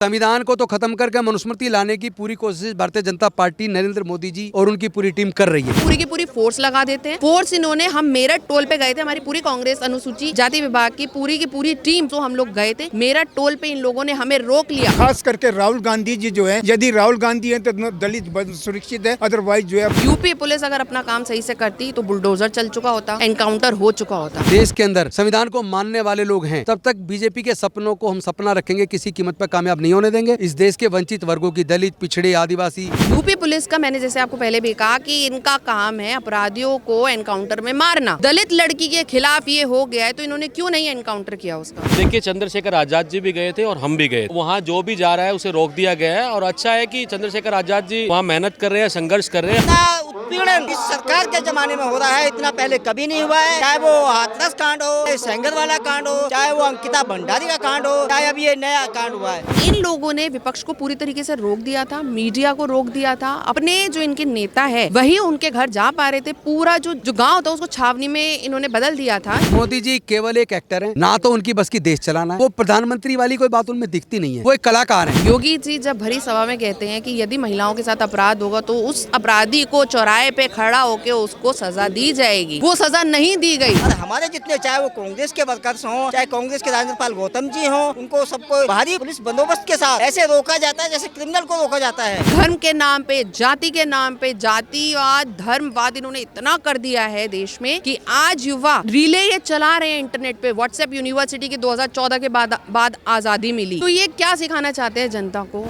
संविधान को तो खत्म करके मनुस्मृति लाने की पूरी कोशिश भारतीय जनता पार्टी नरेंद्र मोदी जी और उनकी पूरी टीम कर रही है। पूरी की पूरी फोर्स लगा देते हैं। फोर्स इन्होंने, हम मेरठ टोल पे गए थे, हमारी पूरी कांग्रेस अनुसूचित जाति विभाग की पूरी टीम तो हम लोग गए थे मेरठ टोल पे। इन लोगों ने हमें रोक लिया। खास करके राहुल गांधी जी जो है, यदि राहुल गांधी है तो दलित सुरक्षित है, अदरवाइज जो है। यूपी पुलिस अगर अपना काम सही से करती तो बुलडोजर चल चुका होता, एनकाउंटर हो चुका होता। देश के अंदर संविधान को मानने वाले लोग हैं, तब तक बीजेपी के सपनों को हम सपना रखेंगे, किसी कीमत पर कामयाब नहीं होने देंगे। इस देश के वंचित वर्गों की, दलित, पिछड़े, आदिवासी। यूपी पुलिस का, मैंने जैसे आपको पहले भी कहा कि इनका काम है अपराधियों को एनकाउंटर में मारना। दलित लड़की के खिलाफ ये हो गया है तो इन्होंने क्यों नहीं एनकाउंटर किया उसका? देखिए, चंद्रशेखर आजाद जी भी गए थे और हम भी गए। वहाँ जो भी जा रहा है उसे रोक दिया गया है और अच्छा है कि चंद्रशेखर आजाद जी वहाँ मेहनत कर रहे हैं, संघर्ष कर रहे हैं। उत्पीड़न इस सरकार के जमाने में हो रहा है, इतना पहले कभी नहीं हुआ है। चाहे वो हाथरस कांड हो, चाहे सेंगर वाला कांड हो, चाहे वो अंकिता भंडारी का कांड हो, चाहे अब ये नया कांड हुआ है। इन लोगों ने विपक्ष को पूरी तरीके से रोक दिया था, मीडिया को रोक दिया था। अपने जो इनके नेता है वही उनके घर जा पा रहे थे। पूरा जो गांव था उसको छावनी में इन्होंने बदल दिया था। मोदी जी केवल एक एक्टर हैं, ना तो उनकी बस की देश चलाना है, वो प्रधानमंत्री वाली कोई बात उनमें दिखती नहीं है, वो एक कलाकार है। योगी जी जब भरी सभा में कहते हैं कि यदि महिलाओं के साथ अपराध होगा तो उस अपराधी को चौराहे पे खड़ा होकर उसको सजा दी जाएगी, वो सजा नहीं दी गई। और हमारे जितने, चाहे वो कांग्रेस के वर्कर्स हों, चाहे कांग्रेस के राजपाल गौतम जी हों, उनको सबको भारी पुलिस बंदोबस्त के साथ ऐसे रोका जाता है जैसे क्रिमिनल को रोका जाता है। धर्म के नाम पे, जाति के नाम पे, जातिवाद, धर्मवाद इन्होंने इतना कर दिया है देश में कि आज युवा रिले ये चला रहे हैं इंटरनेट पे। व्हाट्सएप यूनिवर्सिटी के 2014 के बाद आजादी मिली, तो ये क्या सिखाना चाहते हैं जनता को?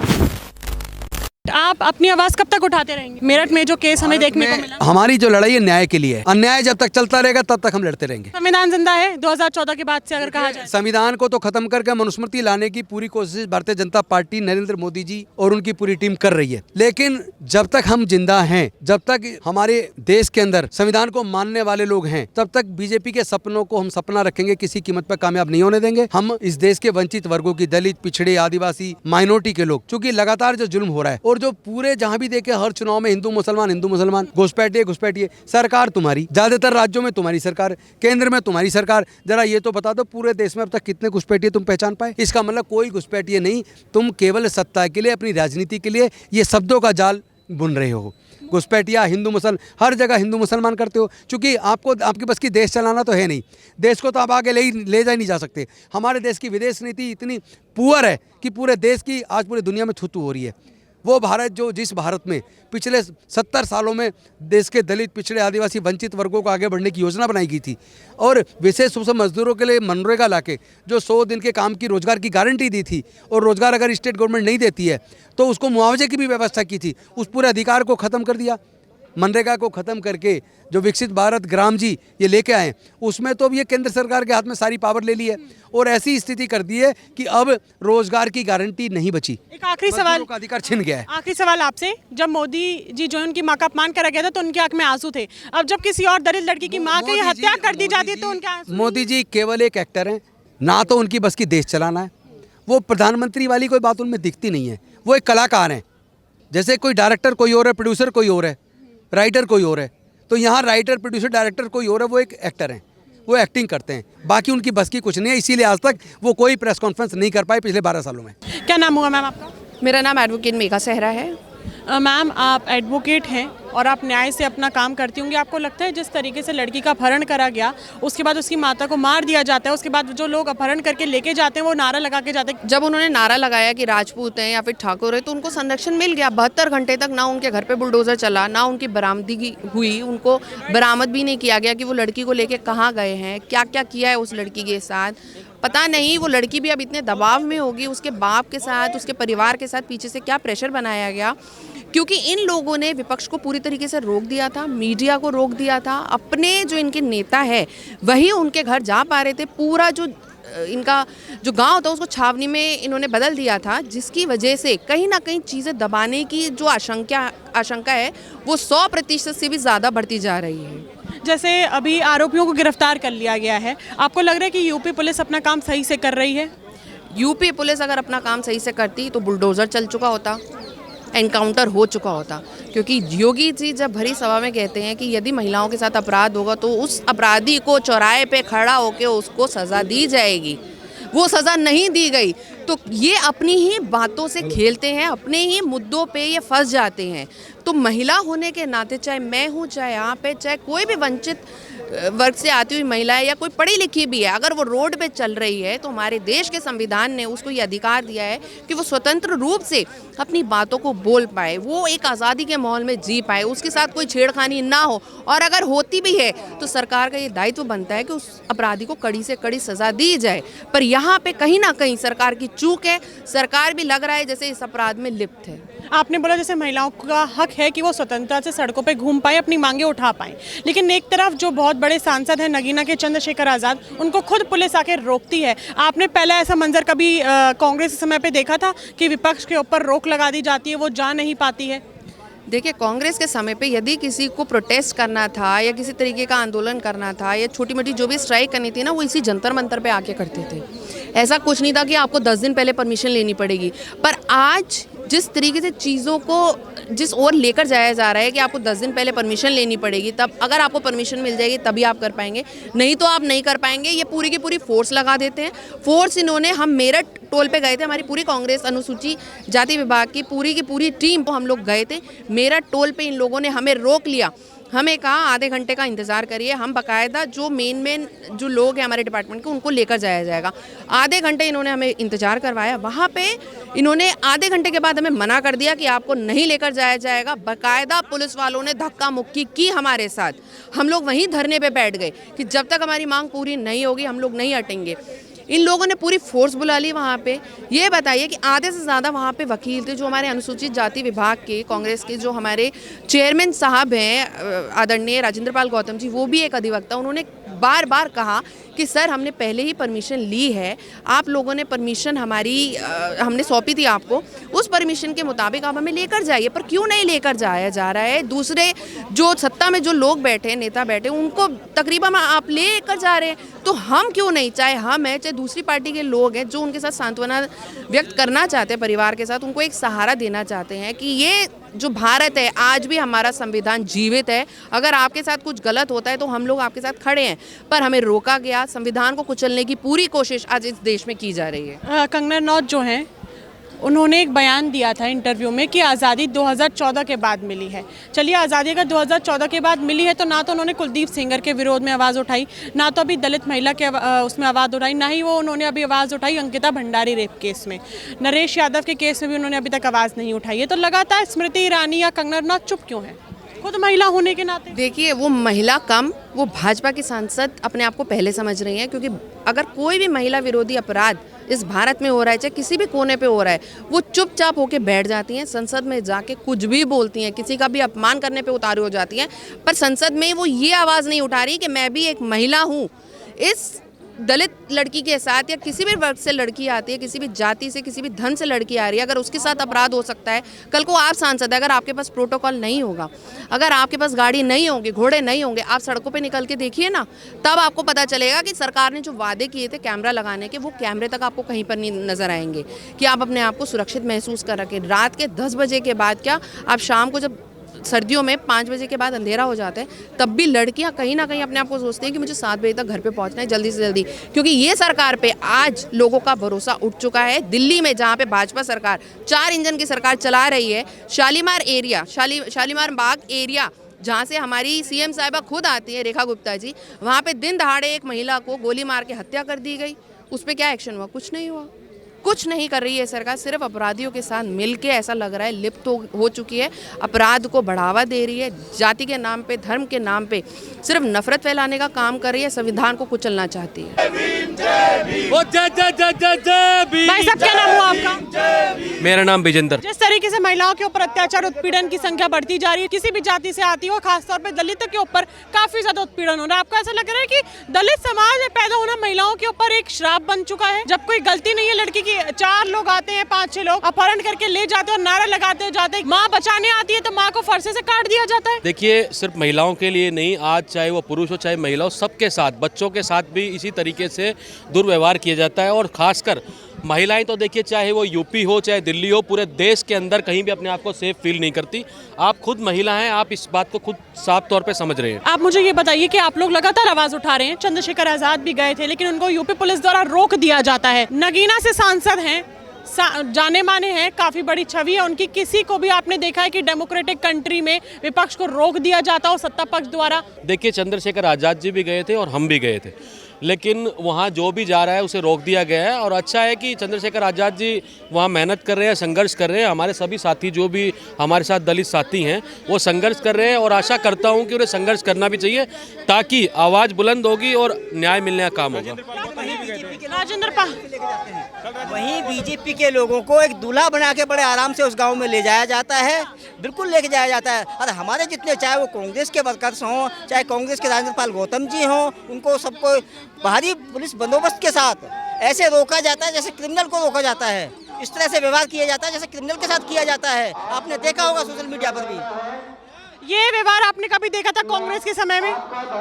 आप अपनी आवाज कब तक उठाते रहेंगे? मेरठ में जो केस हमें देखने को मिला, हमारी जो लड़ाई है न्याय के लिए, अन्याय जब तक चलता रहेगा तब तक हम लड़ते रहेंगे। संविधान जिंदा है 2014 के बाद से अगर कहा जाए। संविधान को तो खत्म करके मनुस्मृति लाने की पूरी कोशिश भारतीय जनता पार्टी नरेंद्र मोदी जी और उनकी पूरी टीम कर रही है। लेकिन जब तक हम जिंदा हैं, जब तक हमारे देश के अंदर संविधान को मानने वाले लोग हैं, तब तक बीजेपी के सपनों को हम सपना रखेंगे, किसी कीमत पर कामयाब नहीं होने देंगे। हम इस देश के वंचित वर्गों की, दलित, पिछड़े, आदिवासी, माइनॉरिटी के लोग, चूंकि लगातार जो जुल्म हो रहा है और जो पूरे जहां भी देखे हर चुनाव में हिंदू मुसलमान, घुसपैठिए, सरकार तुम्हारी, ज्यादातर राज्यों में तुम्हारी सरकार, केंद्र में तुम्हारी सरकार। जरा ये तो बता दो पूरे देश में अब तक कितने घुसपैठिए तुम पहचान पाए? इसका मतलब कोई घुसपैठिए नहीं, तुम केवल सत्ता के लिए, अपनी राजनीति के लिए ये शब्दों का जाल बुन रहे हो। घुसपैठिया, हिंदू मुसलमान, हर जगह हिंदू मुसलमान करते हो, क्योंकि आपको आपके बस की देश चलाना तो है नहीं। देश को तो आप आगे ले जा नहीं जा सकते। हमारे देश की विदेश नीति इतनी पुअर है कि पूरे देश की आज पूरी दुनिया में थू-थू हो रही है। वो भारत जिस भारत में पिछले 70 सालों में देश के दलित, पिछड़े, आदिवासी, वंचित वर्गों को आगे बढ़ने की योजना बनाई गई थी और विशेष रूप से मजदूरों के लिए मनरेगा लाके जो 100 दिन के काम की रोजगार की गारंटी दी थी, और रोजगार अगर स्टेट गवर्नमेंट नहीं देती है तो उसको मुआवजे की भी व्यवस्था की थी, उस पूरे अधिकार को ख़त्म कर दिया। मनरेगा को ख़त्म करके जो विकसित भारत ग्राम जी ये लेके आए, उसमें तो अब ये केंद्र सरकार के हाथ में सारी पावर ले ली है और ऐसी स्थिति कर दी है कि अब रोजगार की गारंटी नहीं बची। एक आखिरी सवाल का अधिकार छिन गया है। आखिरी सवाल आपसे, जब मोदी जी जो उनकी मां का अपमान करा गया था तो उनकी आंख में आंसू थे, अब जब किसी और दलित लड़की की मां की हत्या कर दी जाती है तो उनके आंसू? मोदी जी केवल एक एक्टर हैं, ना तो उनकी बस की देश चलाना है, वो प्रधानमंत्री वाली कोई बात उनमें दिखती नहीं है, वो एक कलाकार हैं। जैसे कोई डायरेक्टर कोई और है, प्रोड्यूसर कोई और है, राइटर कोई और है, तो यहाँ राइटर, प्रोड्यूसर, डायरेक्टर कोई और है, वो एक एक्टर हैं, वो एक्टिंग करते हैं, बाकी उनकी बस की कुछ नहीं है। इसीलिए आज तक वो कोई प्रेस कॉन्फ्रेंस नहीं कर पाए पिछले 12 सालों में। क्या नाम हुआ मैम आपका? मेरा नाम एडवोकेट मेघा सेहरा है। मैम, आप एडवोकेट हैं और आप न्याय से अपना काम करती होंगी। आपको लगता है जिस तरीके से लड़की का अपहरण करा गया, उसके बाद उसकी माता को मार दिया जाता है, उसके बाद जो लोग अपहरण करके लेके जाते हैं वो नारा लगा के जाते हैं, जब उन्होंने नारा लगाया कि राजपूत हैं या फिर ठाकुर है तो उनको संरक्षण मिल गया। 72 घंटे तक ना उनके घर पे बुलडोजर चला, ना उनकी बरामदगी हुई, उनको बरामद भी नहीं किया गया कि वो लड़की को लेके कहाँ गए हैं, क्या क्या किया है उस लड़की के साथ, पता नहीं। वो लड़की भी अब इतने दबाव में होगी, उसके बाप के साथ, उसके परिवार के साथ पीछे से क्या प्रेशर बनाया गया, क्योंकि इन लोगों ने विपक्ष को पूरी तरीके से रोक दिया था, मीडिया को रोक दिया था। अपने जो इनके नेता है वही उनके घर जा पा रहे थे। पूरा जो इनका जो गांव था उसको छावनी में इन्होंने बदल दिया था, जिसकी वजह से कहीं ना कहीं चीज़ें दबाने की जो आशंका है वो 100% से भी ज़्यादा बढ़ती जा रही है। जैसे अभी आरोपियों को गिरफ्तार कर लिया गया है, आपको लग रहा है कि यूपी पुलिस अपना काम सही से कर रही है? यूपी पुलिस अगर अपना काम सही से करती तो बुलडोजर चल चुका होता, एनकाउंटर हो चुका होता, क्योंकि योगी जी जब भरी सभा में कहते हैं कि यदि महिलाओं के साथ अपराध होगा तो उस अपराधी को चौराहे पे खड़ा होकर उसको सजा दी जाएगी, वो सज़ा नहीं दी गई, तो ये अपनी ही बातों से खेलते हैं, अपने ही मुद्दों पे ये फंस जाते हैं। तो महिला होने के नाते, चाहे मैं हूँ, चाहे आप पे, चाहे कोई भी वंचित वर्ग से आती हुई महिला है या कोई पढ़ी लिखी भी है, अगर वो रोड पे चल रही है तो हमारे देश के संविधान ने उसको ये अधिकार दिया है कि वो स्वतंत्र रूप से अपनी बातों को बोल पाए, वो एक आज़ादी के माहौल में जी पाए, उसके साथ कोई छेड़खानी ना हो, और अगर होती भी है तो सरकार का ये दायित्व बनता है कि उस अपराधी को कड़ी से कड़ी सज़ा दी जाए। पर यहाँ पे कहीं ना कहीं सरकार की चूक है, सरकार भी लग रहा है जैसे इस अपराध में लिप्त है। आपने बोला जैसे महिलाओं का हक है कि वो स्वतंत्रता से सड़कों पे घूम पाए, अपनी मांगे उठा पाएं, लेकिन एक तरफ जो बहुत बड़े सांसद हैं नगीना के चंद्रशेखर आज़ाद, उनको खुद पुलिस आके रोकती है। आपने पहले ऐसा मंजर कभी कांग्रेस के समय पे देखा था कि विपक्ष के ऊपर रोक लगा दी जाती है, वो जा नहीं पाती है? देखिए, कांग्रेस के समय पे यदि किसी को प्रोटेस्ट करना था या किसी तरीके का आंदोलन करना था या छोटी मोटी जो भी स्ट्राइक करनी थी ना, वो इसी जंतर मंतर पे आके करते थे। ऐसा कुछ नहीं था कि आपको 10 दिन पहले परमिशन लेनी पड़ेगी। पर आज जिस तरीके से चीज़ों को जिस ओर लेकर जाया जा रहा है कि आपको 10 दिन पहले परमिशन लेनी पड़ेगी, तब अगर आपको परमिशन मिल जाएगी तभी आप कर पाएंगे, नहीं तो आप नहीं कर पाएंगे। ये पूरी की पूरी फोर्स लगा देते हैं। फोर्स इन्होंने, हम मेरठ टोल पे गए थे, हमारी पूरी कांग्रेस अनुसूचित जाति विभाग की पूरी टीम को हम लोग गए थे मेरठ टोल पे। इन लोगों ने हमें रोक लिया, हमें कहा आधे घंटे का इंतज़ार करिए, हम बाकायदा जो मेन जो लोग हैं हमारे डिपार्टमेंट के उनको लेकर जाया जाएगा। आधे घंटे इन्होंने हमें इंतज़ार करवाया, वहाँ पे इन्होंने आधे घंटे के बाद हमें मना कर दिया कि आपको नहीं लेकर जाया जाएगा। बाकायदा पुलिस वालों ने धक्का मुक्की की हमारे साथ, हम लोग वहीं धरने पे बैठ गए कि जब तक हमारी मांग पूरी नहीं होगी हम लोग नहीं हटेंगे। इन लोगों ने पूरी फोर्स बुला ली वहाँ पे। ये बताइए कि आधे से ज़्यादा वहाँ पे वकील थे, जो हमारे अनुसूचित जाति विभाग के कांग्रेस के जो हमारे चेयरमैन साहब हैं आदरणीय राजेंद्र पाल गौतम जी, वो भी एक अधिवक्ता, उन्होंने बार बार कहा कि सर हमने पहले ही परमिशन ली है, आप लोगों ने परमिशन हमने सौंपी थी आपको, उस परमिशन के मुताबिक आप हमें लेकर जाइए। पर क्यों नहीं लेकर जाया जा रहा है? दूसरे जो सत्ता में जो लोग बैठे, नेता बैठे, उनको तकरीबन आप लेकर जा रहे हैं, तो हम क्यों नहीं? चाहे हम हैं, चाहे दूसरी पार्टी के लोग हैं, जो उनके साथ सांत्वना व्यक्त करना चाहते हैं, परिवार के साथ उनको एक सहारा देना चाहते हैं कि ये जो भारत है, आज भी हमारा संविधान जीवित है। अगर आपके साथ कुछ गलत होता है तो हम लोग आपके साथ खड़े हैं, पर हमें रोका गया। संविधान को कुचलने की पूरी कोशिश आज इस देश में की जा रही है। कंगना रनौत जो हैं, उन्होंने एक बयान दिया था इंटरव्यू में कि आज़ादी 2014 के बाद मिली है। चलिए, आज़ादी अगर 2014 के बाद मिली है तो ना तो उन्होंने कुलदीप सेंगर के विरोध में आवाज़ उठाई, ना तो अभी दलित महिला के उसमें आवाज़ उठाई, ना ही वो उन्होंने अभी आवाज़ उठाई अंकिता भंडारी रेप केस में। नरेश यादव के केस में भी उन्होंने अभी तक आवाज़ नहीं उठाई है। तो लगातार स्मृति ईरानी या कंगना रनौत चुप क्यों है, खुद महिला होने के नाते? देखिए, वो महिला कम, वो भाजपा की सांसद अपने आप को पहले समझ रही हैं, क्योंकि अगर कोई भी महिला विरोधी अपराध इस भारत में हो रहा है, चाहे किसी भी कोने पे हो रहा है, वो चुपचाप होके बैठ जाती हैं, संसद में जाके कुछ भी बोलती हैं, किसी का भी अपमान करने पे उतारू हो जाती हैं। पर संसद में वो ये आवाज़ नहीं उठा रही कि मैं भी एक महिला हूँ। इस दलित लड़की के साथ या किसी भी वर्ग से लड़की आती है, किसी भी जाति से, किसी भी धन से लड़की आ रही है, अगर उसके साथ अपराध हो सकता है, कल को आप सांसद है, अगर आपके पास प्रोटोकॉल नहीं होगा, अगर आपके पास गाड़ी नहीं होगी, घोड़े नहीं होंगे, आप सड़कों पे निकल के देखिए ना, तब आपको पता चलेगा कि सरकार ने जो वादे किए थे कैमरा लगाने के, वो कैमरे तक आपको कहीं पर नहीं नजर आएंगे कि आप अपने आप को सुरक्षित महसूस कर रखें। रात के 10 बजे के बाद क्या, आप शाम को जब सर्दियों में 5 बजे के बाद अंधेरा हो जाता है, तब भी लड़कियां कहीं ना कहीं अपने आप को सोचती हैं कि मुझे 7 बजे तक घर पे पहुंचना है, जल्दी से जल्दी, क्योंकि ये सरकार पे आज लोगों का भरोसा उठ चुका है। दिल्ली में जहां पे भाजपा सरकार 4 इंजन की सरकार चला रही है, शालीमार एरिया, शालीमार बाग एरिया, जहाँ से हमारी सीएम साहिबा खुद आती है, रेखा गुप्ता जी, वहाँ पे दिन दहाड़े एक महिला को गोली मार के हत्या कर दी गई। उस पर क्या एक्शन हुआ? कुछ नहीं हुआ। कुछ नहीं कर रही है सरकार, सिर्फ अपराधियों के साथ मिलके ऐसा लग रहा है लिप्त हो चुकी है, अपराध को बढ़ावा दे रही है, जाति के नाम पे, धर्म के नाम पे सिर्फ नफरत फैलाने का काम कर रही है, संविधान को कुचलना चाहती है। भाई साहब, क्या नाम हुआ आपका? मेरा नाम विजेंद्र। जिस तरीके से महिलाओं के ऊपर अत्याचार, उत्पीड़न की संख्या बढ़ती जा रही है, किसी भी जाति से आती हो, खासतौर पे दलितों के ऊपर काफी ज्यादा उत्पीड़न हो रहा है, आपको ऐसा लग रहा है कि दलित समाज में पैदा होना महिलाओं के ऊपर एक श्राप बन चुका है? जब कोई गलती नहीं है लड़की की, 4 लोग आते हैं, 5-6 लोग अपहरण करके ले जाते हैं और नारा लगाते जाते, माँ बचाने आती है तो माँ को फरसे से काट दिया जाता है। देखिए, सिर्फ महिलाओं के लिए नहीं, आज चाहे वो पुरुष हो चाहे महिला हो, सबके साथ, बच्चों के साथ भी इसी तरीके से दुर्व्यवहार किया जाता है। और खासकर महिलाएं तो देखिए, चाहे वो यूपी हो चाहे दिल्ली हो, पूरे देश के अंदर कहीं भी अपने आप को सेफ फील नहीं करती। आप खुद महिला हैं, आप इस बात को खुद साफ तौर पे समझ रहे हैं। आप मुझे ये बताइए कि आप लोग लगातार आवाज उठा रहे हैं, चंद्रशेखर आजाद भी गए थे लेकिन उनको यूपी पुलिस द्वारा रोक दिया जाता है। नगीना से सांसद हैं, जाने माने हैं, काफी बड़ी छवि है उनकी। किसी को भी आपने देखा है कि डेमोक्रेटिक कंट्री में विपक्ष को रोक दिया जाता हो सत्ता पक्ष द्वारा? देखिए, चंद्रशेखर आजाद जी भी गए थे और हम भी गए थे, लेकिन वहाँ जो भी जा रहा है उसे रोक दिया गया है। और अच्छा है कि चंद्रशेखर आज़ाद जी वहाँ मेहनत कर रहे हैं, संघर्ष कर रहे हैं। हमारे सभी साथी जो भी हमारे साथ दलित साथी हैं वो संघर्ष कर रहे हैं, और आशा करता हूँ कि उन्हें संघर्ष करना भी चाहिए, ताकि आवाज़ बुलंद होगी और न्याय मिलने का काम होगा। वहीं बीजेपी के लोगों को एक दूल्हा बना के बड़े आराम से उस गांव में ले जाया जाता है, बिल्कुल लेके जाया जाता है। और हमारे जितने, चाहे वो कांग्रेस के वर्कर्स हों, चाहे कांग्रेस के राजेंद्र पाल गौतम जी हों, उनको सबको भारी पुलिस बंदोबस्त के साथ ऐसे रोका जाता है जैसे क्रिमिनल को रोका जाता है। इस तरह से व्यवहार किया जाता है जैसे क्रिमिनल के साथ किया जाता है। आपने देखा होगा सोशल मीडिया पर भी। ये व्यवहार आपने कभी देखा था कांग्रेस के समय में?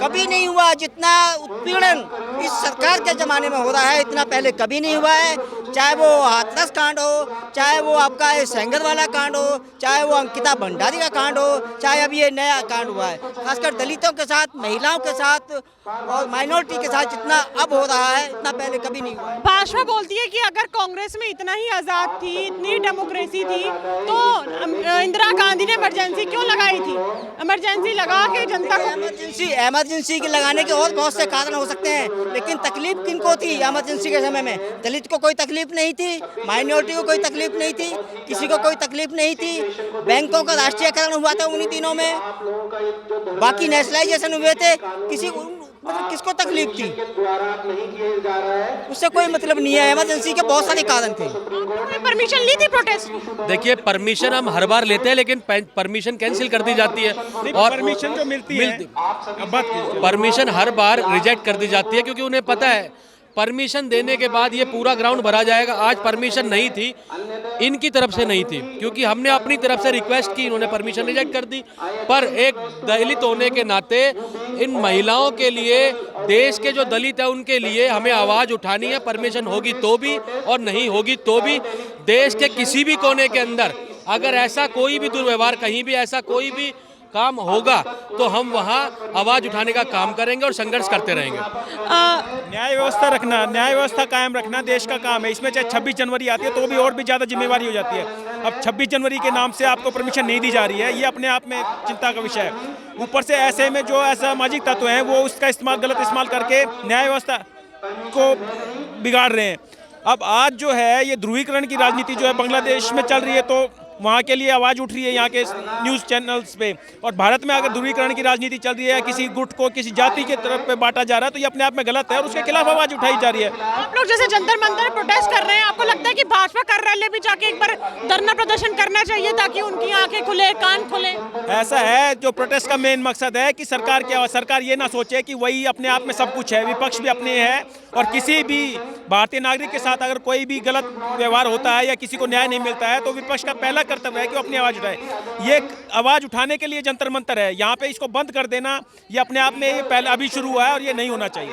कभी नहीं हुआ। जितना उत्पीड़न इस सरकार के ज़माने में हो रहा है इतना पहले कभी नहीं हुआ है। चाहे वो हाथरस कांड हो, चाहे वो आपका सेंगर वाला कांड हो, चाहे वो अंकिता भंडारी का कांड हो, चाहे अब ये नया कांड हुआ है। खासकर दलितों के साथ, महिलाओं के साथ और माइनॉरिटी के साथ जितना अब हो रहा है इतना पहले कभी नहीं हुआ है। भाजपा बोलती है कि अगर कांग्रेस में इतना ही आज़ाद थी, इतनी डेमोक्रेसी थी, तो इंदिरा गांधी ने इमरजेंसी क्यों लगाई थी? इमरजेंसी लगा के जनता को इमरजेंसी के लगाने के और बहुत से कारण हो सकते हैं, लेकिन तकलीफ किनको थी इमरजेंसी के समय में? दलित को कोई तकलीफ नहीं थी, माइनॉरिटी को कोई तकलीफ नहीं थी, किसी को कोई तकलीफ नहीं थी। बैंकों का राष्ट्रीयकरण हुआ था उन्हीं दिनों में, बाकी नेशनलाइजेशन हुए थे, किसको तकलीफ थी? उससे कोई मतलब नहीं है। इमरजेंसी के बहुत सारे कारण थे। परमिशन ली थी प्रोटेस्ट? देखिए, परमिशन हम हर बार लेते हैं, लेकिन परमिशन कैंसिल कर दी जाती है, और परमिशन जो मिलती है परमिशन हर बार रिजेक्ट कर दी जाती है, क्योंकि उन्हें पता है परमिशन देने के बाद ये पूरा ग्राउंड भरा जाएगा। आज परमिशन नहीं थी, इनकी तरफ से नहीं थी, क्योंकि हमने अपनी तरफ से रिक्वेस्ट की, इन्होंने परमिशन रिजेक्ट कर दी। पर एक दलित होने के नाते इन महिलाओं के लिए, देश के जो दलित है उनके लिए हमें आवाज़ उठानी है। परमिशन होगी तो भी और नहीं होगी तो भी। देश के किसी भी कोने के अंदर अगर ऐसा कोई भी दुर्व्यवहार, कहीं भी ऐसा कोई भी काम होगा तो हम वहाँ आवाज़ उठाने का काम करेंगे और संघर्ष करते रहेंगे। न्याय व्यवस्था रखना, न्याय व्यवस्था कायम रखना देश का काम है। इसमें चाहे 26 जनवरी आती है तो भी और भी ज़्यादा जिम्मेवारी हो जाती है। अब 26 जनवरी के नाम से आपको परमिशन नहीं दी जा रही है, ये अपने आप में चिंता का विषय है। ऊपर से ऐसे में जो असामाजिक तत्व हैं वो उसका गलत इस्तेमाल करके न्याय व्यवस्था को बिगाड़ रहे हैं। अब आज जो है ये ध्रुवीकरण की राजनीति जो है बांग्लादेश में चल रही है, तो वहाँ के लिए आवाज़ उठ रही है यहाँ के न्यूज़ चैनल्स पे। और भारत में अगर ध्रुवीकरण की राजनीति चल रही है, किसी गुट को किसी जाति के तरफ पे बांटा जा रहा है, तो ये अपने आप में गलत है और उसके खिलाफ आवाज़ उठाई जा रही है। आप लोग जैसे जंतर मंतर प्रोटेस्ट कर रहे हैं, आपको लगता है कि भाजपा कार्यालय भी जाके एक बार धरना प्रदर्शन करना चाहिए ताकि उनकी आंखें खुले, कान खुले? ऐसा है, जो प्रोटेस्ट का मेन मकसद है कि सरकार ये ना सोचे कि वही अपने आप में सब कुछ है, विपक्ष भी अपने है, और किसी भी भारतीय नागरिक के साथ अगर कोई भी गलत व्यवहार होता है या किसी को न्याय नहीं मिलता है तो विपक्ष का पहला कर्तव्य है कि वो अपनी आवाज़ उठाए। ये आवाज़ उठाने के लिए जंतर मंतर है, यहाँ पे इसको बंद कर देना ये अपने आप में पहले अभी शुरू हुआ है और ये नहीं होना चाहिए।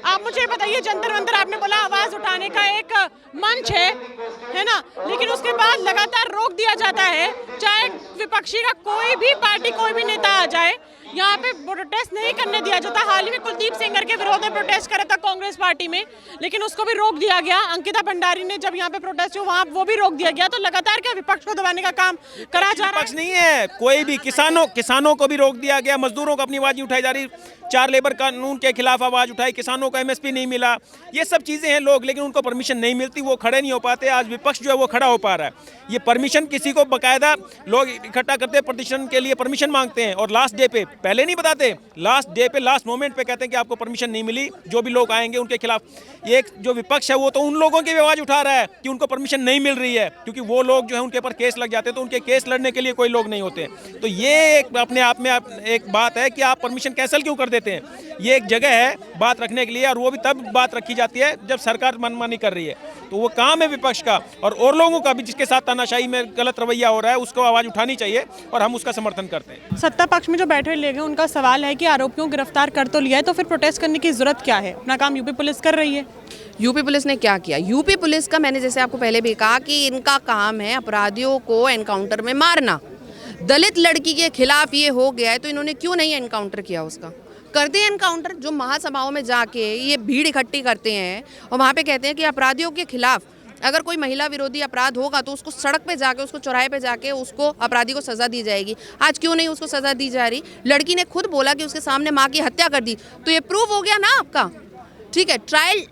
आप मुझे बताइए, जंतर मंतर आपने बोला आवाज उठाने का एक मंच है ना, लेकिन उसके बाद लगातार रोक दिया जाता है, चाहे विपक्षी का कोई भी पार्टी, कोई भी नेता आ जाए, यहाँ पे प्रोटेस्ट नहीं करने दिया जाता। हाल ही में कुलदीप सेंगर के विरोध में प्रोटेस्ट करा था कांग्रेस पार्टी में, लेकिन उसको भी रोक दिया गया। अंकिता भंडारी ने जब यहाँ पे प्रोटेस्ट हुआ वहाँ वो भी रोक दिया गया। तो लगातार क्या विपक्ष को दबाने का काम करा जा रहा है? विपक्ष नहीं है कोई भी, किसानों को भी रोक दिया गया, मजदूरों को अपनी आवाज़ नहीं उठाई जा रही, 4 लेबर कानून के खिलाफ आवाज़ उठाई, किसानों को MSP नहीं मिला, ये सब चीज़ें हैं लोग, लेकिन उनको परमिशन नहीं मिलती, वो खड़े नहीं हो पाते। आज विपक्ष जो है वो खड़ा हो पा रहा है। ये परमिशन किसी को बाकायदा लोग इकट्ठा करते, प्रतिष्ठन के लिए परमिशन मांगते हैं और लास्ट डे पे, पहले नहीं बताते, लास्ट डे पे, लास्ट मोमेंट पे कहते हैं कि आपको परमिशन नहीं मिली, जो भी लोग आएंगे उनके खिलाफ। ये जो विपक्ष है वो तो उन लोगों की आवाज़ उठा रहा है कि उनको परमिशन नहीं मिल रही है, क्योंकि वो लोग जो है उनके ऊपर केस लग जाते हैं, तो उनके केस लड़ने के लिए कोई लोग नहीं होते। तो ये अपने आप में एक बात है कि आप परमिशन कैंसिल क्यों कर देते हैं। ये एक जगह है बात रखने के लिए, और वो भी तब बात रखी जाती है जब सरकार मनमानी कर रही है। तो वो काम है विपक्ष का और लोगों का भी, जिसके साथ तानाशाही में गलत रवैया हो रहा है, उसको आवाज़ उठानी चाहिए और हम उसका समर्थन करते हैं। सत्ता पक्ष में जो बैठे लिए गए, उनका सवाल है कि आरोपियों को गिरफ्तार कर तो लिया है, तो फिर प्रोटेस्ट करने की जरूरत क्या है? अपना काम यूपी पुलिस कर रही है। यूपी पुलिस ने क्या किया? यूपी पुलिस का, मैंने जैसे आपको पहले भी कहा कि इनका काम है अपराधियों को एनकाउंटर में मारना। दलित लड़की के खिलाफ ये हो गया है तो इन्होंने क्यों नहीं एनकाउंटर किया? उसका कर दिया एनकाउंटर। जो महासभाओं में जाके ये भीड़ इकट्ठी करते हैं और वहाँ पे कहते हैं कि अपराधियों के खिलाफ अगर कोई महिला विरोधी अपराध होगा तो उसको सड़क पे जाके, उसको चौराहे पे जाके उसको अपराधी को सजा दी जाएगी। आज क्यों नहीं उसको सजा दी जा रही? लड़की ने खुद बोला कि उसके सामने माँ की हत्या कर दी, तो ये प्रूव हो गया ना आपका। ठीक है, ट्रायल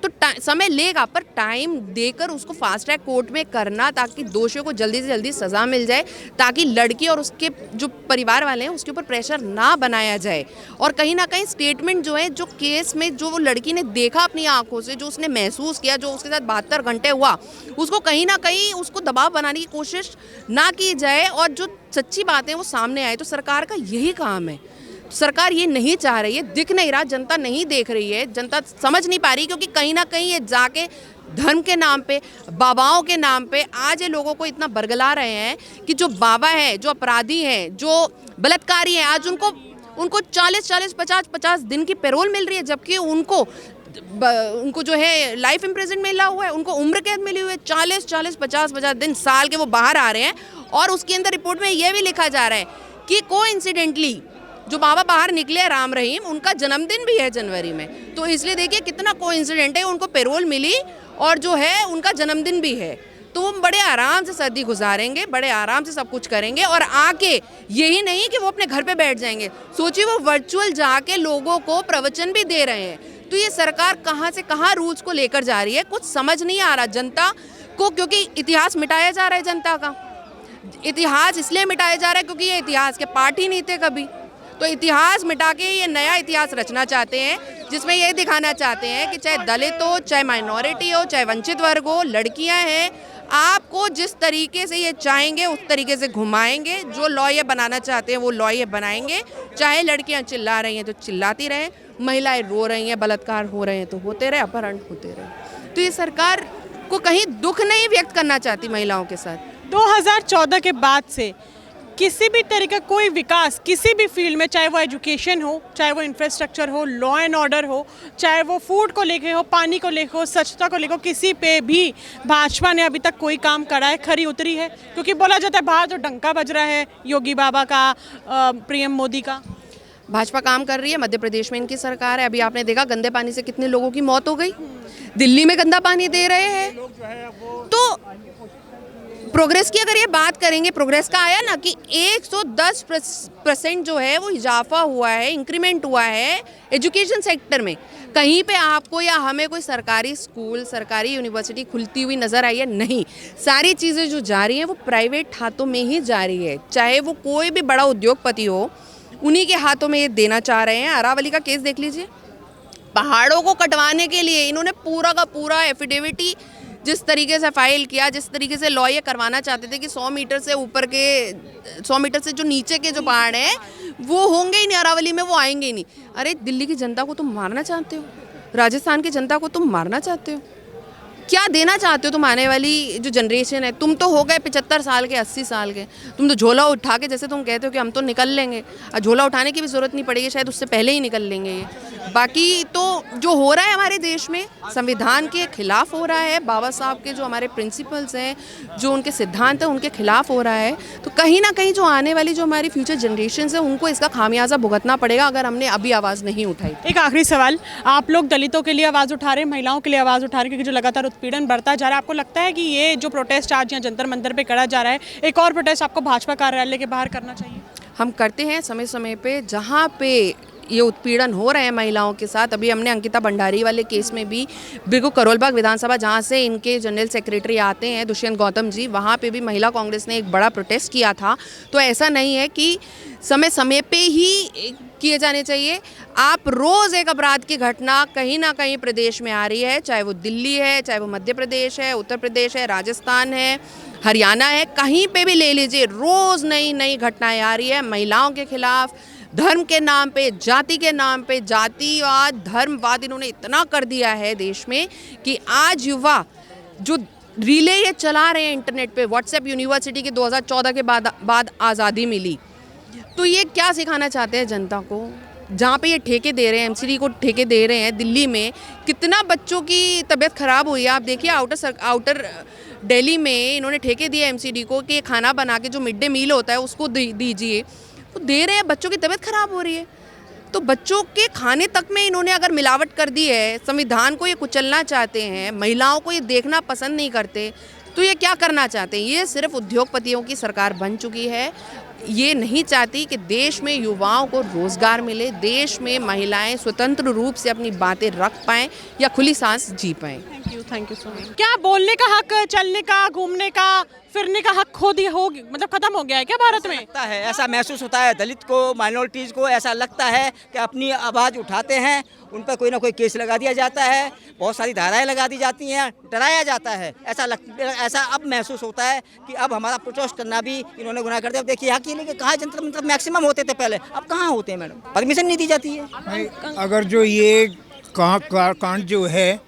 तो समय लेगा, पर टाइम देकर उसको फास्ट ट्रैक कोर्ट में करना ताकि दोषियों को जल्दी से जल्दी सज़ा मिल जाए, ताकि लड़की और उसके जो परिवार वाले हैं उसके ऊपर प्रेशर ना बनाया जाए। और कहीं ना कहीं स्टेटमेंट जो है, जो केस में जो वो लड़की ने देखा अपनी आंखों से, जो उसने महसूस किया, जो उसके साथ 72 घंटे हुआ, उसको कहीं ना कहीं उसको दबाव बनाने की कोशिश ना की जाए और जो सच्ची बातें वो सामने आए। तो सरकार का यही काम है। सरकार ये नहीं चाह रही है, दिख नहीं रहा, जनता नहीं देख रही है, जनता समझ नहीं पा रही, क्योंकि कहीं ना कहीं ये जाके धर्म के नाम पे, बाबाओं के नाम पे आज ये लोगों को इतना बरगला रहे हैं कि जो बाबा है, जो अपराधी हैं, जो बलात्कारी हैं, आज उनको 40-40, 50-50 दिन की पैरोल मिल रही है, जबकि उनको जो है लाइफ इम्प्रिजन मिला हुआ है, उनको उम्र कैद मिली हुई है। 40-40, 50-50 दिन, साल के वो बाहर आ रहे हैं और उसके अंदर रिपोर्ट में ये भी लिखा जा रहा है कि कोइंसिडेंटली जो बाबा बाहर निकले राम रहीम, उनका जन्मदिन भी है जनवरी में। तो इसलिए देखिए कितना कोइंसिडेंट है, उनको पैरोल मिली और जो है उनका जन्मदिन भी है। तो वो बड़े आराम से सर्दी गुजारेंगे, बड़े आराम से सब कुछ करेंगे और आके यही नहीं कि वो अपने घर पे बैठ जाएंगे। सोचिए वो वर्चुअल जाके लोगों को प्रवचन भी दे रहे हैं। तो ये सरकार कहाँ से कहाँ रूल्स को लेकर जा रही है, कुछ समझ नहीं आ रहा जनता को, क्योंकि इतिहास मिटाया जा रहा है जनता का। इतिहास इसलिए मिटाया जा रहा है क्योंकि ये इतिहास के पार्ट ही नहीं थे कभी। तो इतिहास मिटा के ये नया इतिहास रचना चाहते हैं, जिसमें ये दिखाना चाहते हैं कि चाहे दलित हो, चाहे माइनॉरिटी हो, चाहे वंचित वर्ग हो, लड़कियां हैं, आपको जिस तरीके से ये चाहेंगे उस तरीके से घुमाएंगे। जो लॉ ये बनाना चाहते हैं वो लॉ ये बनाएंगे। चाहे लड़कियां चिल्ला रही हैं तो चिल्लाती रहें, महिलाएं रो रही हैं, बलात्कार हो रहे हैं तो होते रहे, अपहरण होते रहे। तो ये सरकार को कहीं दुख नहीं व्यक्त करना चाहती महिलाओं के साथ। 2014 के बाद से किसी भी तरीके का कोई विकास किसी भी फील्ड में, चाहे वो एजुकेशन हो, चाहे वो इंफ्रास्ट्रक्चर हो, लॉ एंड ऑर्डर हो, चाहे वो फूड को लेके हो, पानी को लेके हो, स्वच्छता को लेके हो, किसी पे भी भाजपा ने अभी तक कोई काम करा है, खरी उतरी है? क्योंकि बोला जाता है बाहर तो डंका बज रहा है योगी बाबा का, पीएम मोदी का। भाजपा काम कर रही है, मध्य प्रदेश में इनकी सरकार है। अभी आपने देखा गंदे पानी से कितने लोगों की मौत हो गई। दिल्ली में गंदा पानी दे रहे हैं। तो प्रोग्रेस की अगर ये बात करेंगे, प्रोग्रेस का आया ना कि 110% जो है वो इजाफा हुआ है, इंक्रीमेंट हुआ है एजुकेशन सेक्टर में। कहीं पे आपको या हमें कोई सरकारी स्कूल, सरकारी यूनिवर्सिटी खुलती हुई नज़र आई है? नहीं। सारी चीज़ें जो जा रही हैं वो प्राइवेट हाथों में ही जा रही है। चाहे वो कोई भी बड़ा उद्योगपति हो, उन्हीं के हाथों में ये देना चाह रहे हैं। अरावली का केस देख लीजिए, पहाड़ों को कटवाने के लिए इन्होंने पूरा का पूरा एफिडेविट ही जिस तरीके से फाइल किया, जिस तरीके से लॉ ये करवाना चाहते थे कि 100 मीटर से ऊपर के, 100 मीटर से जो नीचे के जो पहाड़ हैं वो होंगे ही नहीं, अरावली में वो आएंगे ही नहीं। अरे दिल्ली की जनता को तुम मारना चाहते हो, राजस्थान की जनता को तुम मारना चाहते हो, क्या देना चाहते हो तुम आने वाली जो जनरेशन है? तुम तो हो गए 75 साल के, 80 साल के, तुम तो झोला उठा के, जैसे तुम कहते हो कि हम तो निकल लेंगे, झोला उठाने की भी ज़रूरत नहीं पड़ेगी, शायद उससे पहले ही निकल लेंगे ये। बाकी तो जो हो रहा है हमारे देश में संविधान के खिलाफ हो रहा है, बाबा साहब के जो हमारे प्रिंसिपल्स हैं, जो उनके सिद्धांत हैं, उनके खिलाफ हो रहा है। तो कहीं ना कहीं जो आने वाली जो हमारी फ्यूचर जनरेशन है उनको इसका खामियाजा भुगतना पड़ेगा अगर हमने अभी आवाज़ नहीं उठाई। एक आखिरी सवाल, आप लोग दलितों के लिए आवाज़ उठा रहे हैं, महिलाओं के लिए आवाज़ उठा रहे हैं, क्योंकि जो लगातार उत्पीड़न बढ़ता जा रहा है, आपको लगता है कि ये जो प्रोटेस्ट आज यहाँ जंतर मंतर पे करा जा रहा है, एक और प्रोटेस्ट आपको भाजपा कार्यालय के बाहर करना चाहिए? हम करते हैं समय समय पे, जहाँ पे ये उत्पीड़न हो रहे हैं महिलाओं के साथ। अभी हमने अंकिता भंडारी वाले केस में भी बिल्कुल करोलबाग विधानसभा, जहाँ से इनके जनरल सेक्रेटरी आते हैं दुष्यंत गौतम जी, वहाँ पे भी महिला कांग्रेस ने एक बड़ा प्रोटेस्ट किया था। तो ऐसा नहीं है कि समय समय पे ही किए जाने चाहिए। आप रोज़ एक अपराध की घटना कहीं ना कहीं प्रदेश में आ रही है, चाहे वो दिल्ली है, चाहे वो मध्य प्रदेश है, उत्तर प्रदेश है, राजस्थान है, हरियाणा है, कहीं पे भी ले लीजिए, रोज़ नई नई घटनाएं आ रही है महिलाओं के खिलाफ। धर्म के नाम पे, जाति के नाम पे, जातिवाद, धर्मवाद इन्होंने इतना कर दिया है देश में कि आज युवा जो रीले ये चला रहे हैं इंटरनेट पे, व्हाट्सएप यूनिवर्सिटी के 2014 के बाद आज़ादी मिली, तो ये क्या सिखाना चाहते हैं जनता को? जहाँ पे ये ठेके दे रहे हैं, एमसीडी को ठेके दे रहे हैं दिल्ली में, कितना बच्चों की तबीयत खराब हुई है। आप देखिए आउटर दिल्ली में इन्होंने ठेके दिए एमसीडी को कि खाना बना के जो मिड डे मील होता है उसको दीजिए, तो दे रहे हैं, बच्चों की तबीयत खराब हो रही है। तो बच्चों के खाने तक में इन्होंने अगर मिलावट कर दी है, संविधान को ये कुचलना चाहते हैं, महिलाओं को ये देखना पसंद नहीं करते, तो ये क्या करना चाहते हैं? ये सिर्फ उद्योगपतियों की सरकार बन चुकी है। ये नहीं चाहती कि देश में युवाओं को रोजगार मिले, देश में महिलाएं स्वतंत्र रूप से अपनी बातें रख पाएं या खुली सांस जी पाएं। Thank you so much. क्या बोलने का हक, चलने का, घूमने का, फिरने का हक खो दिया हो, मतलब खत्म हो गया है क्या भारत में? लगता है, ऐसा महसूस होता है दलित को, माइनॉरिटीज़ को ऐसा लगता है कि अपनी आवाज़ उठाते हैं, उन पर कोई ना कोई केस लगा दिया जाता है, बहुत सारी धाराएं लगा दी जाती हैं, डराया जाता है। ऐसा अब महसूस होता है कि अब हमारा प्रोटेस्ट करना भी इन्होंने गुनाह कर दिया। अब देखिए यहाँ के लिए कहाँ जंतर मंतर मैक्सिमम होते थे पहले, अब कहाँ होते हैं मैडम? परमिशन नहीं दी जाती है। अगर जो ये कांड जो है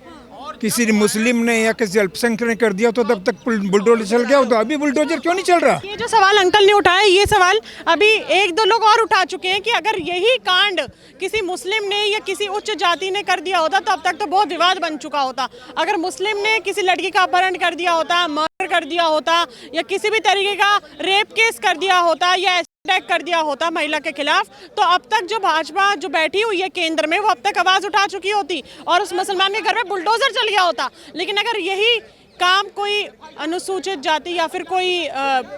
किसी मुस्लिम ने या किसी अल्पसंख्यक ने कर दिया तो तब तक बुलडोजर चल गया होता, अभी बुलडोजर क्यों नहीं चल रहा? ये जो सवाल अंकल ने उठाया, ये सवाल अभी एक दो लोग और उठा चुके हैं कि अगर यही कांड किसी मुस्लिम ने या किसी उच्च जाति ने कर दिया होता तो अब तक तो बहुत विवाद बन चुका होता। अगर मुस्लिम ने किसी लड़की का अपहरण कर दिया होता, मर्डर कर दिया होता, या किसी भी तरीके का रेप केस कर दिया होता या अटैक कर दिया होता महिला के खिलाफ, तो अब तक जो भाजपा जो बैठी हुई है केंद्र में, वो अब तक आवाज उठा चुकी होती और उस मुसलमान के घर में बुलडोजर चल गया होता। लेकिन अगर यही काम कोई अनुसूचित जाति या फिर कोई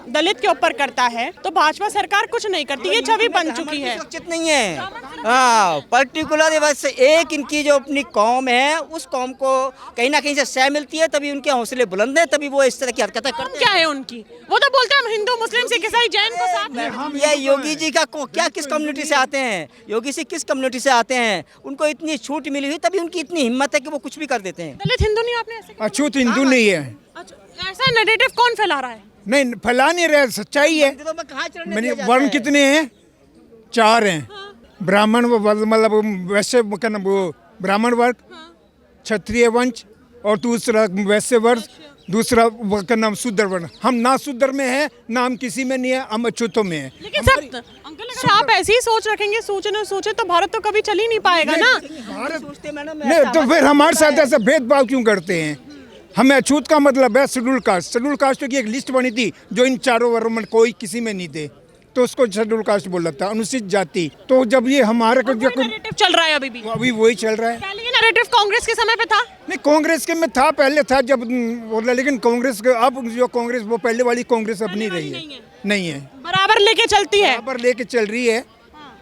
दलित के ऊपर करता है तो भाजपा सरकार कुछ नहीं करती। ये छवि बन चुकी है। सुरक्षित नहीं है। हाँ, पर्टिकुलर बस एक इनकी जो अपनी कौम है, उस कौम को कहीं ना कहीं से सह मिलती है, तभी उनके हौसले बुलंद है, तभी वो इस तरह की हरकतें करते हैं। क्या है उनकी? वो तो बोलते हैं हम हिंदू, मुस्लिम, सिख, ईसाई, जैन को साथ। ये योगी जी का क्या किस कम्युनिटी से आते हैं? योगी जी किस कम्युनिटी से आते हैं? उनको इतनी छूट मिली हुई, तभी उनकी इतनी हिम्मत है कि वो कुछ भी कर देते हैं। दलित हिंदू नहीं, आपने ऐसे अछूत हिंदू नहीं है। अच्छा, ऐसा नैरेटिव कौन फैला रहा है? नहीं फैला नहीं रहे, सच्चाई है। मैंने वर्ण कितने हैं? 4 हैं। ब्राह्मण मतलब वैसे वो ब्राह्मण वर्ग, क्षत्रिय वंश, और दूसरा वैश्य वर्ग, दूसरा का नाम शूद्र वर्ण। हम ना शूद्र में है, ना हम किसी में नहीं है, हम अछूतों में है। लेकिन सब अंकल, अगर आप ऐसी ही सोच रखेंगे, सोचे तो भारत तो कभी चल ही नहीं पाएगा ना। नहीं तो फिर हमारे साथ ऐसा भेदभाव क्यों करते हैं? हमें अछूत का मतलब है शेड्यूल कास्ट। शेड्यूल कास्ट की एक लिस्ट बनी थी जो इन 4 वर्गों में कोई किसी में नहीं थे, तो उसको शेड्यूल कास्ट बोल लगता है, अनुसूचित जाति। तो जब ये हमारे को जो नैरेटिव चल रहा है अभी वही चल रहा है। पहले ये नैरेटिव कांग्रेस के समय पे था। नहीं, कांग्रेस के में था, पहले था जब बोला, लेकिन कांग्रेस के अब जो कांग्रेस वो पहले वाली कांग्रेस अब नहीं रही है, नहीं है, बराबर लेके चलती है, बराबर लेके चल रही है।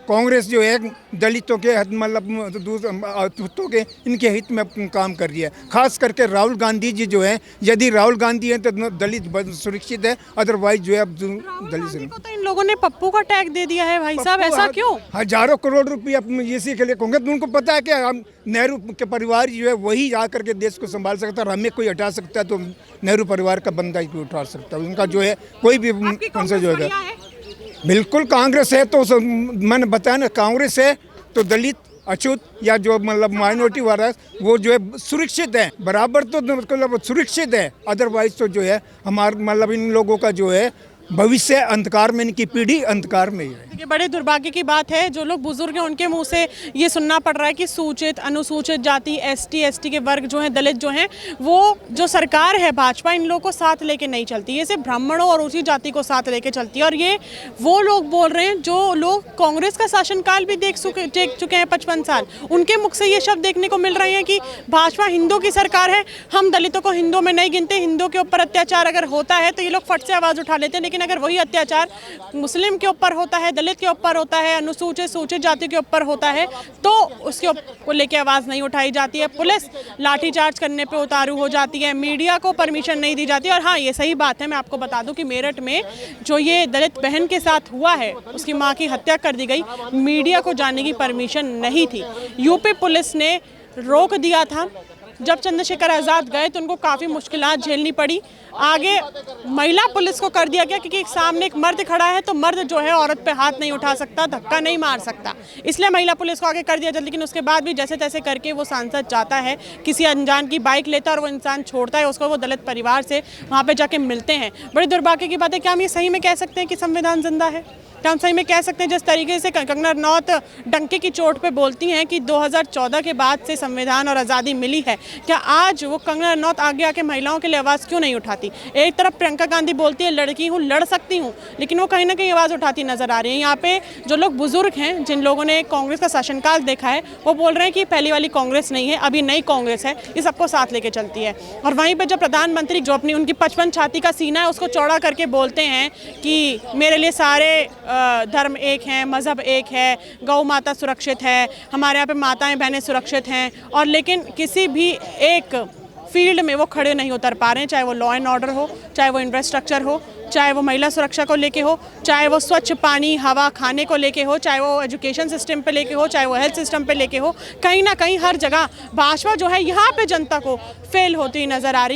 कांग्रेस जो है दलितों के मतलब के इनके हित में काम कर रही है। खास करके राहुल गांधी जी जो है, यदि राहुल गांधी है तो दलित सुरक्षित है, अदरवाइज जो है अब दलित को तो इन लोगों ने पप्पू का टैग दे दिया है भाई साहब, ऐसा क्यों? हजारों करोड़ रुपया इसी के लिए कांग्रेस, उनको पता है कि हम नेहरू के परिवार जो है वही आकर के देश को संभाल सकता है, हमें कोई हटा सकता है तो नेहरू परिवार का बंदा ही उठा सकता है। उनका जो है कोई भी उनसे जो है बिल्कुल कांग्रेस है, तो मैंने बताया ना, कांग्रेस है तो दलित, अछूत या जो मतलब माइनॉरिटी वाला वो जो है सुरक्षित है, बराबर तो मतलब सुरक्षित है। अदरवाइज तो जो है हमारे मतलब इन लोगों का जो है भविष्य अंधकार में, इनकी पीढ़ी अंधकार में ही है। ये बड़े दुर्भाग्य की बात है, जो लोग बुजुर्ग हैं उनके मुंह से ये सुनना पड़ रहा है कि सूचित, अनुसूचित जाति, एसटी के वर्ग जो हैं, दलित जो हैं, वो जो सरकार है भाजपा, इन लोगों को साथ लेके नहीं चलती। ये सिर्फ ब्राह्मणों और उसी जाति को साथ लेके चलती है। और ये वो लोग बोल रहे हैं जो लोग कांग्रेस का शासनकाल भी देख चुके हैं 55 साल, उनके मुख से ये शब्द देखने को मिल रहे हैं कि भाजपा हिंदू की सरकार है, हम दलितों को हिंदू में नहीं गिनते, हिंदू के ऊपर अत्याचार अगर होता है तो ये लोग फट से आवाज़ उठा लेते हैं। लेकिन अगर वही अत्याचार मुस्लिम के ऊपर होता है, दलित के ऊपर होता है, अनुसूचित सूचित जाति के ऊपर होता है, तो उसके को लेके आवाज़ नहीं उठाई जाती है। पुलिस लाठीचार्ज करने पे उतारू हो जाती है, मीडिया को परमिशन नहीं दी जाती। और हाँ, ये सही बात है, मैं आपको बता दूं कि मेरठ में जो ये दलित बहन के साथ हुआ है, उसकी माँ की हत्या कर दी गई, मीडिया को जाने की परमिशन नहीं थी। यूपी पुलिस ने रोक दिया था जब चंद्रशेखर आज़ाद गए तो उनको काफ़ी मुश्किलात झेलनी पड़ी। आगे महिला पुलिस को कर दिया गया क्योंकि सामने एक मर्द खड़ा है तो मर्द जो है औरत पे हाथ नहीं उठा सकता, धक्का नहीं मार सकता, इसलिए महिला पुलिस को आगे कर दिया जाता। लेकिन उसके बाद भी जैसे तैसे करके वो सांसद जाता है, किसी अनजान की बाइक लेता है और वो इंसान छोड़ता है उसको, वो दलित परिवार से वहाँ पे जाके मिलते हैं। बड़ी दुर्भाग्य की बात है। क्या हम ये सही में कह सकते हैं कि संविधान जिंदा है? क्या हम सही में कह सकते हैं जिस तरीके से कंगना रनौत डंके की चोट पे बोलती हैं कि 2014 के बाद से संविधान और आज़ादी मिली है, क्या आज वो कंगना रनौत आगे आके महिलाओं के लिए आवाज़ क्यों नहीं उठाती? एक तरफ प्रियंका गांधी बोलती है लड़की हूँ, लड़ सकती हूँ, लेकिन वो कहीं ना कहीं आवाज़ उठाती नजर आ रही है। यहाँ पे जो लोग बुजुर्ग हैं, जिन लोगों ने कांग्रेस का शासनकाल देखा है, वो बोल रहे हैं कि पहली वाली कांग्रेस नहीं है, अभी नई कांग्रेस है, ये सबको साथ लेके चलती है। और वहीं पर जब प्रधानमंत्री जो अपनी उनकी 55 छाती का सीना है उसको चौड़ा करके बोलते हैं कि मेरे लिए सारे धर्म एक हैं, मज़हब एक है, गौ माता सुरक्षित है, हमारे यहाँ पे माताएं बहनें सुरक्षित हैं, और लेकिन किसी भी एक फील्ड में वो खड़े नहीं उतर पा रहे हैं, चाहे वो लॉ एंड ऑर्डर हो, चाहे वो इंफ्रास्ट्रक्चर हो, चाहे वो महिला सुरक्षा को लेके हो, चाहे वो स्वच्छ पानी हवा खाने को लेके हो, चाहे वो एजुकेशन सिस्टम पे लेके हो, चाहे वो हेल्थ सिस्टम पे लेके हो। कहीं ना कहीं हर जगह भाजपा जो है यहाँ पे जनता को फेल होती नज़र आ रही है।